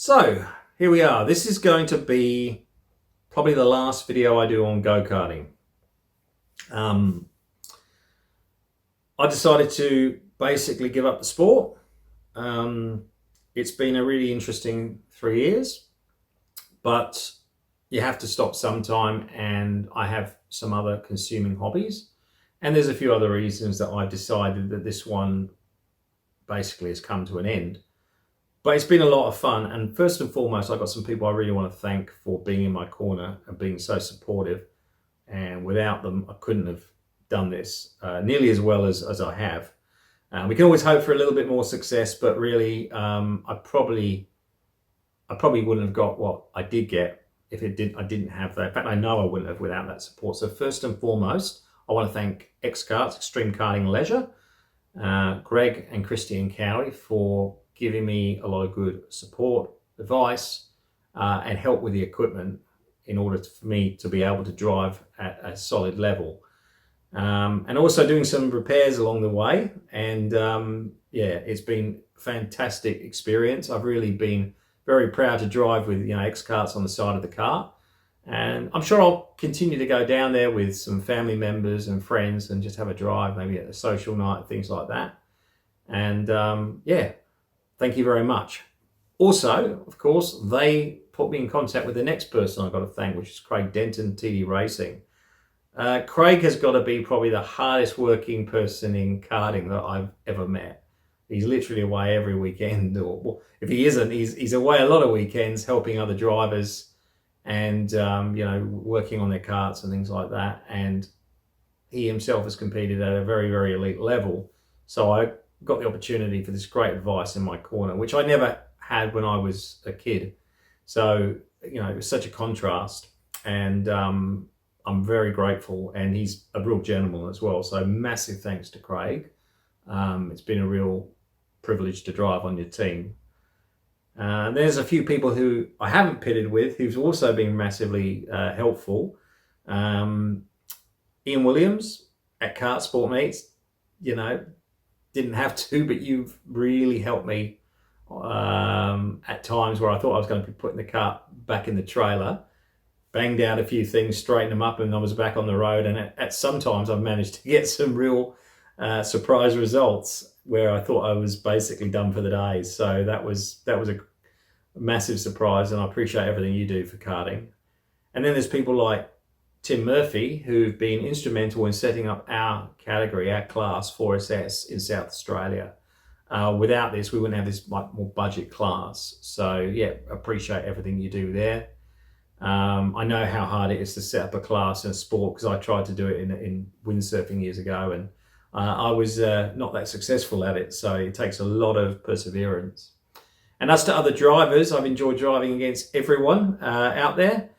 So here we are. This is going to be probably the last video I do on go-karting. I decided to basically give up the sport. It's been a really interesting 3 years, but you have to stop sometime, and I have some other consuming hobbies. And there's a few other reasons that I've decided that this one basically has come to an end. But it's been a lot of fun, and first and foremost, I've got some people I really want to thank for being in my corner and being so supportive. And without them, I couldn't have done this nearly as well as I have. We can always hope for a little bit more success, but really, I probably wouldn't have got what I did get if I didn't have that. In fact, I know I wouldn't have without that support. So first and foremost, I want to thank X-Karts, Extreme Karting Leisure, Greg and Christian Cowie for giving me a lot of good support, advice, and help with the equipment in order for me to be able to drive at a solid level. And also doing some repairs along the way. And yeah, it's been a fantastic experience. I've really been very proud to drive with X-Karts on the side of the car. And I'm sure I'll continue to go down there with some family members and friends and just have a drive, maybe at a social night, things like that. And yeah, thank you very much. Also, of course, they put me in contact with the next person I've got to thank, which is Craig Denton, TD Racing. Craig has got to be probably the hardest working person in karting that I've ever met. He's literally away every weekend, or well, if he isn't, he's away a lot of weekends helping other drivers and working on their karts and things like that. And he himself has competed at a very, very elite level. So I got the opportunity for this great advice in my corner, which I never had when I was a kid. So, it was such a contrast, and I'm very grateful, and he's a real gentleman as well. So massive thanks to Craig. It's been a real privilege to drive on your team. There's a few people who I haven't pitted with who've also been massively helpful. Ian Williams at Kart Sport Meets, didn't have to, but you've really helped me at times where I thought I was going to be putting the cart back in the trailer. Banged out a few things, straightened them up, and I was back on the road. And at sometimes I've managed to get some real surprise results where I thought I was basically done for the day. So that was a massive surprise, and I appreciate everything you do for karting. And then there's people like Tim Murphy, who've been instrumental in setting up our category, our class 4SS in South Australia. Without this, we wouldn't have this more budget class. So yeah, appreciate everything you do there. I know how hard it is to set up a class in a sport, because I tried to do it in windsurfing years ago, and I was not that successful at it. So it takes a lot of perseverance. And as to other drivers, I've enjoyed driving against everyone out there.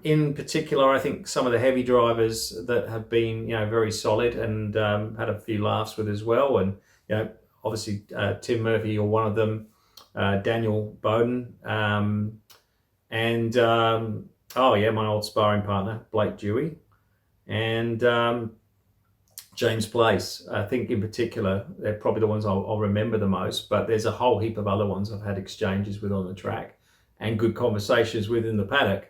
In particular, I think some of the heavy drivers that have been, very solid, and had a few laughs with as well. And obviously Tim Murphy, you're one of them. Daniel Bowden, and my old sparring partner Blake Dewey, and James Place. I think in particular they're probably the ones I'll remember the most. But there's a whole heap of other ones I've had exchanges with on the track and good conversations with in the paddock.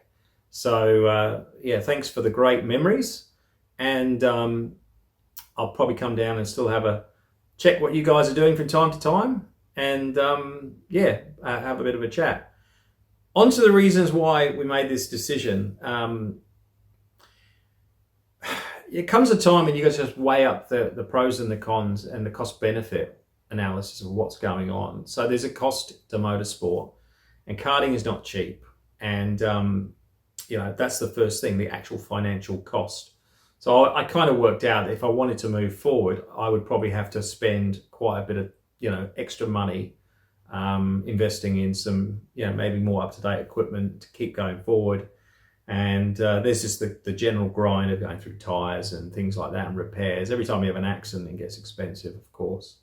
So yeah, thanks for the great memories, and I'll probably come down and still have a check what you guys are doing from time to time, and have a bit of a chat. On to the reasons why we made this decision. It comes a time when you guys just weigh up the pros and the cons and the cost benefit analysis of what's going on. So there's a cost to motorsport, and karting is not cheap, and that's the first thing, the actual financial cost. So I kind of worked out that if I wanted to move forward, I would probably have to spend quite a bit of, extra money, investing in some, maybe more up-to-date equipment to keep going forward. And there's just the general grind of going through tyres and things like that, and repairs. Every time you have an accident, it gets expensive, of course.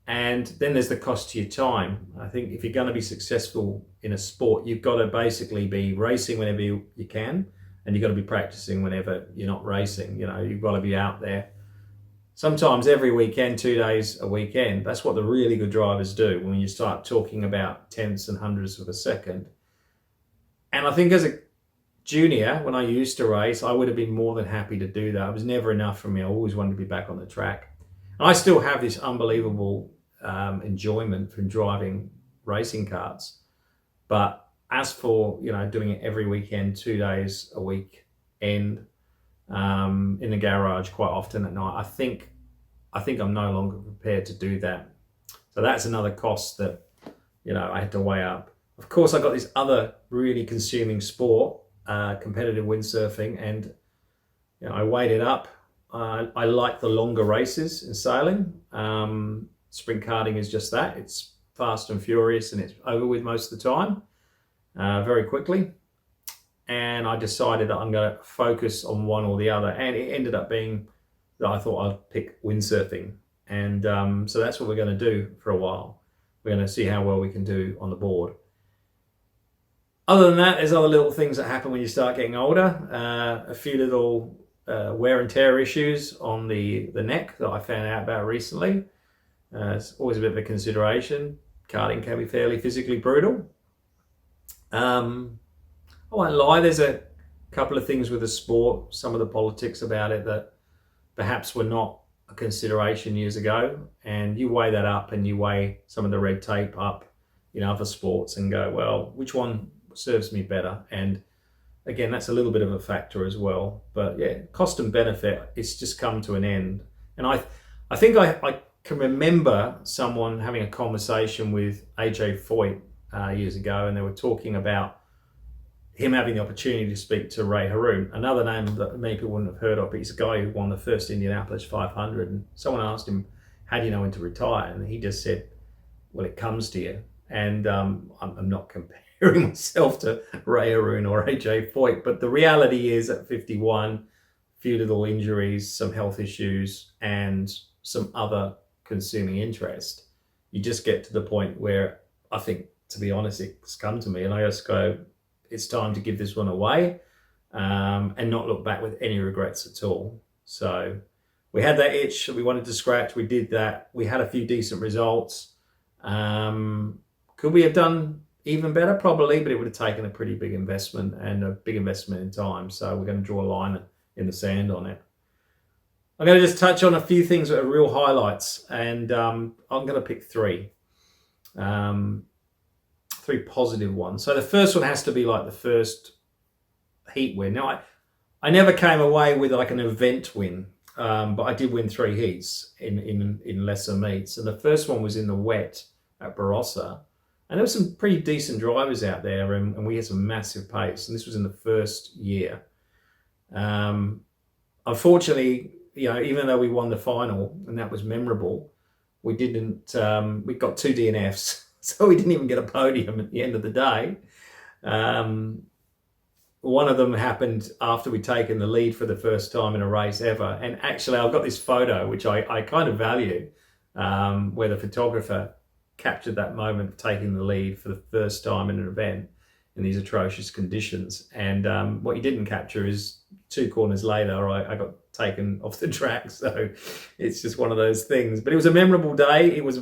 And then there's the cost to your time. I think if you're going to be successful in a sport, you've got to basically be racing whenever you can, and you've got to be practicing whenever you're not racing. You've got to be out there sometimes every weekend, 2 days a weekend. That's what the really good drivers do when you start talking about tenths and hundredths of a second. And I think as a junior, when I used to race, I would have been more than happy to do that. It was never enough for me. I always wanted to be back on the track. And I still have this unbelievable enjoyment from driving racing cars. But as for, doing it every weekend, 2 days a week, and in the garage quite often at night, I think I'm no longer prepared to do that. So that's another cost that, I had to weigh up. Of course, I got this other really consuming sport, competitive windsurfing, and I weighed it up. I like the longer races in sailing. Sprint karting is just that. It's fast and furious, and it's over with most of the time, very quickly. And I decided that I'm going to focus on one or the other, and it ended up being that I thought I'd pick windsurfing. And so that's what we're going to do for a while. We're going to see how well we can do on the board. Other than that, there's other little things that happen when you start getting older. A few little wear and tear issues on the neck that I found out about recently. It's always a bit of a consideration. Karting can be fairly physically brutal. I won't lie, there's a couple of things with the sport, some of the politics about it that perhaps were not a consideration years ago. And you weigh that up, and you weigh some of the red tape up in other sports and go, well, which one serves me better? And again, that's a little bit of a factor as well. But yeah, cost and benefit, it's just come to an end. And I think I can remember someone having a conversation with AJ Foyt years ago, and they were talking about him having the opportunity to speak to Ray Haroon, another name that many people wouldn't have heard of, but he's a guy who won the first Indianapolis 500. And someone asked him, how do you know when to retire? And he just said, well, it comes to you. And I'm not comparing myself to Ray Haroon or AJ Foyt, but the reality is at 51, a few little injuries, some health issues, and some other consuming interest, you just get to the point where I think, to be honest, it's come to me, and I just go, it's time to give this one away, and not look back with any regrets at all. So we had that itch that we wanted to scratch. We did that. We had a few decent results. Could we have done even better? Probably, but it would have taken a pretty big investment, and a big investment in time. So we're going to draw a line in the sand on it. I'm going to just touch on a few things that are real highlights, and I'm going to pick three. Three positive ones. So the first one has to be like the first heat win. Now, I never came away with like an event win, but I did win 3 heats in lesser meets. And the first one was in the wet at Barossa. And there were some pretty decent drivers out there, and we had some massive pace. And this was in the first year. Unfortunately, even though we won the final, and that was memorable, we didn't, we got 2 DNFs. So we didn't even get a podium at the end of the day. One of them happened after we'd taken the lead for the first time in a race ever. And actually, I've got this photo, which I kind of value, where the photographer captured that moment of taking the lead for the first time in an event in these atrocious conditions. And what he didn't capture is 2 corners later, I got taken off the track. So it's just one of those things. But it was a memorable day. It was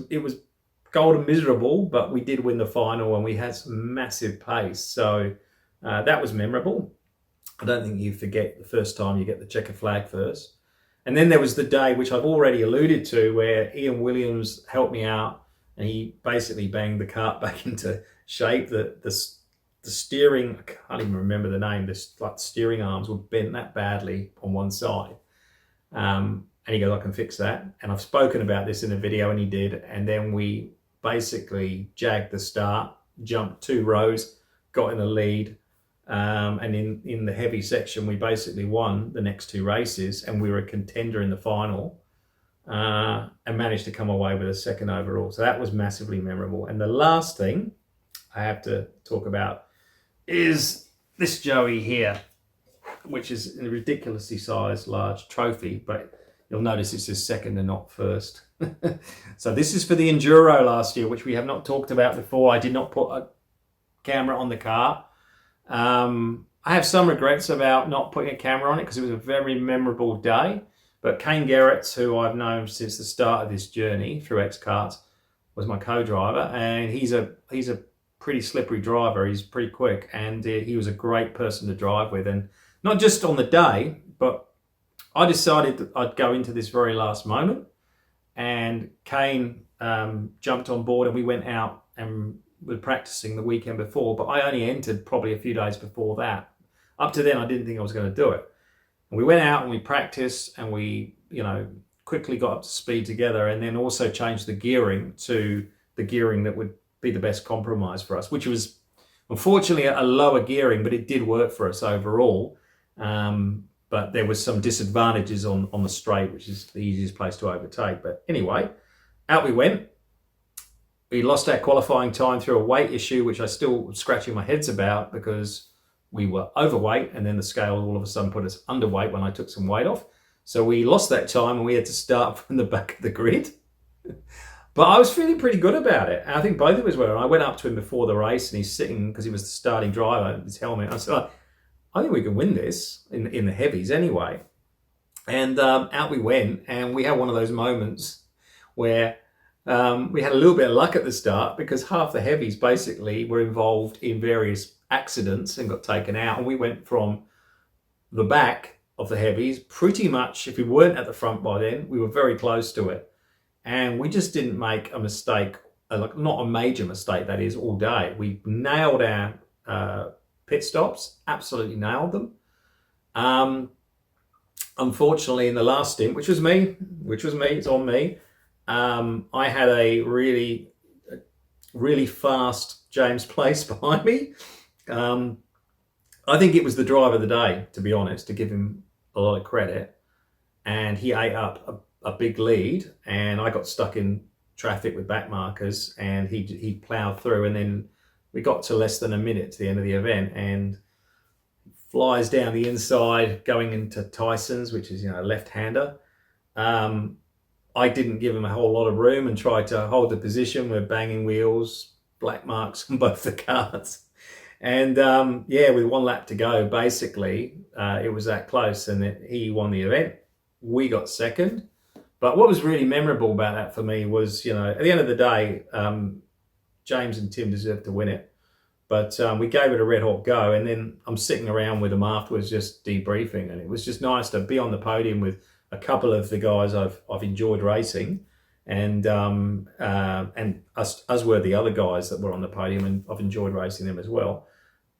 cold and miserable, but we did win the final, and we had some massive pace. So that was memorable. I don't think you forget the first time you get the checker flag first. And then there was the day, which I've already alluded to, where Ian Williams helped me out, and he basically banged the kart back into shape. The steering, I can't even remember the name, the steering arms were bent that badly on one side. And he goes, I can fix that. And I've spoken about this in a video, and he did. And then we basically jagged the start, jumped 2 rows, got in the lead. And in the heavy section, we basically won the next 2 races, and we were a contender in the final, and managed to come away with a 2nd overall. So that was massively memorable. And the last thing I have to talk about is this Joey here, which is a ridiculously sized large trophy, but you'll notice it says 2nd and not 1st. So this is for the Enduro last year, which we have not talked about before. I did not put a camera on the car. I have some regrets about not putting a camera on it, because it was a very memorable day. But Kane Gerrits, who I've known since the start of this journey through X-Karts, was my co-driver, and he's a pretty slippery driver. He's pretty quick, and he was a great person to drive with. And not just on the day, but I decided that I'd go into this very last moment, and Kane jumped on board, and we went out and were practicing the weekend before. But I only entered probably a few days before that. Up to then, I didn't think I was going to do it. And we went out and we practiced, and we, quickly got up to speed together, and then also changed the gearing to the gearing that would be the best compromise for us, which was unfortunately a lower gearing, but it did work for us overall. But there was some disadvantages on the straight, which is the easiest place to overtake. But anyway, out we went. We lost our qualifying time through a weight issue, which I still was scratching my heads about, because we were overweight, and then the scale all of a sudden put us underweight when I took some weight off. So we lost that time, and we had to start from the back of the grid. But I was feeling pretty good about it. I think both of us were. I went up to him before the race, and he's sitting, because he was the starting driver, with his helmet. I said, I think we can win this in the heavies anyway. And out we went, and we had one of those moments where we had a little bit of luck at the start, because half the heavies basically were involved in various accidents and got taken out. And we went from the back of the heavies pretty much, if we weren't at the front by then, we were very close to it. And we just didn't make a mistake, not a major mistake, that is, all day. We nailed our pit stops, absolutely nailed them. Unfortunately, in the last stint, which was me, it's on me, I had a really fast James Place behind me. I think it was the driver of the day, to be honest, to give him a lot of credit. And he ate up a big lead, and I got stuck in traffic with back markers, and he ploughed through, and then we got to less than a minute to the end of the event, and flies down the inside going into Tyson's, which is, a left-hander. I didn't give him a whole lot of room and tried to hold the position. We're banging wheels, black marks on both the cars. And with one lap to go, basically, it was that close, and he won the event. We got second. But what was really memorable about that for me was, at the end of the day, James and Tim deserved to win it. But we gave it a red hot go, and then I'm sitting around with them afterwards just debriefing, and it was just nice to be on the podium with a couple of the guys I've enjoyed racing, and as were the other guys that were on the podium, and I've enjoyed racing them as well.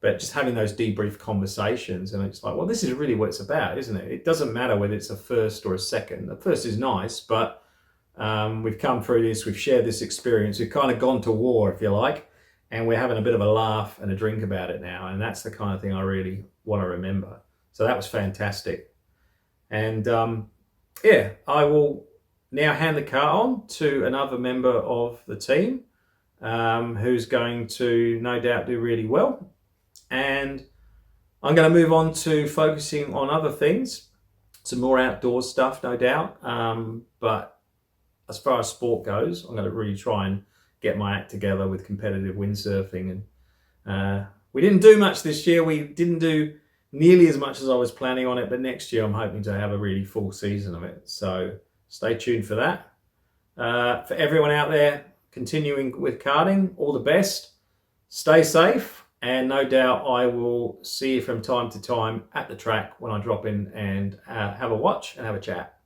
But just having those debrief conversations, and it's like, well, this is really what it's about, isn't it? It doesn't matter whether it's a first or a second. The first is nice, but we've come through this, we've shared this experience, we've kind of gone to war, if you like, and we're having a bit of a laugh and a drink about it now, and that's the kind of thing I really want to remember. So that was fantastic. And I will now hand the car on to another member of the team who's going to no doubt do really well. And I'm going to move on to focusing on other things, some more outdoor stuff, no doubt. But as far as sport goes, I'm going to really try and get my act together with competitive windsurfing. And we didn't do much this year. We didn't do nearly as much as I was planning on it, but next year I'm hoping to have a really full season of it. So stay tuned for that. For everyone out there continuing with karting, all the best. Stay safe. And no doubt I will see you from time to time at the track when I drop in and have a watch and have a chat.